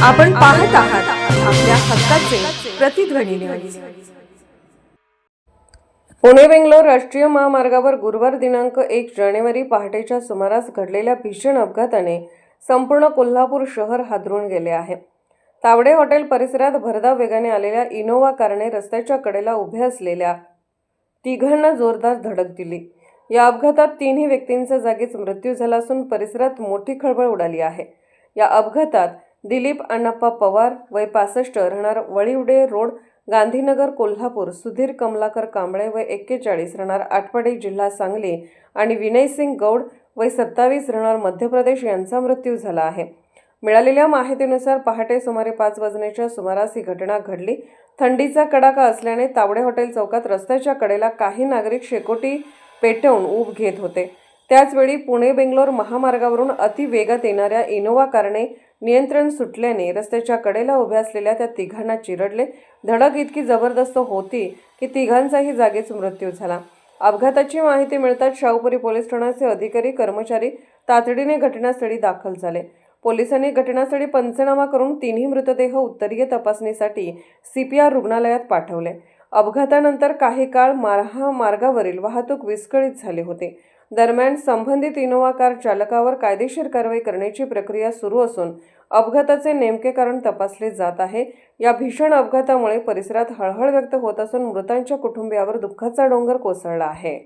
आपण पाहत आहात आपल्या हक्काचे प्रतिध्वनी न्यूज। पुणे बेंगलोर राष्ट्रीय महामार्गावर गुरुवार दिनांक 1 जानेवारी पहाटेच्या सुमारास घडलेल्या भीषण अपघाताने संपूर्ण कोल्हापूर शहर हादरून गेले आहे। तावडे हॉटेल परिसरात भरधाव वेगाने आलेल्या इनोव्हा कारने रस्त्याच्या कडेला उभ्या असलेल्या तिघांना जोरदार धडक दिली। या अपघातात तीनही व्यक्तींचा जागीच मृत्यू झाला असून परिसरात मोठी खळबळ उडाली आहे। या अपघातात दिलीप अण्णाप्पा पवार वय 65 राहणार वळीवडे रोड गांधीनगर कोल्हापूर, सुधीर कमलाकर कांबळे वय 41 राहणार आटपाडी जिल्हा सांगली आणि विनय सिंग गौड वय 27 राहणार मध्य प्रदेश यांचा मृत्यू झाला आहे। मिळालेल्या माहितीनुसार पहाटे सुमारे 5 वाजण्याच्या सुमारास ही घटना घडली। थंडीचा कडाका असल्याने तावडे हॉटेल चौकात रस्त्याच्या कडेला काही नागरिक शेकोटी पेटवून ऊब घेत होते। त्याचवेळी पुणे बेंगलोर महामार्गावरून अति वेगात येणाऱ्या इनोव्हा कारने नियंत्रण सुटल्याने रस्त्याच्या कडेला उभ्या असलेल्या त्या तिघांना चिरडले। धडक इतकी जबरदस्त होती की तिघांचाही जागीच मृत्यू झाला। अपघाताची माहिती मिळताच शाहूपुरी पोलीस ठाण्याचे अधिकारी कर्मचारी तातडीने घटनास्थळी दाखल झाले। पोलिसांनी घटनास्थळी पंचनामा करून तिन्ही मृतदेह उत्तरीय तपासणीसाठी CPR रुग्णालयात पाठवले। अपघातानंतर काही काळ महामार्गावरील वाहतूक विस्कळीत झाली होती। दरम्यान संबंधित इनोव्हा कार चालकावर कायदेशीर कारवाई करण्याची प्रक्रिया सुरू असून अपघाताचे नेमके कारण तपासले जात आहे। या भीषण अपघातामुळे परिसरात हळहळ व्यक्त होत असून मृतांच्या कुटुंबियावर दुःखाचा डोंगर कोसळला आहे।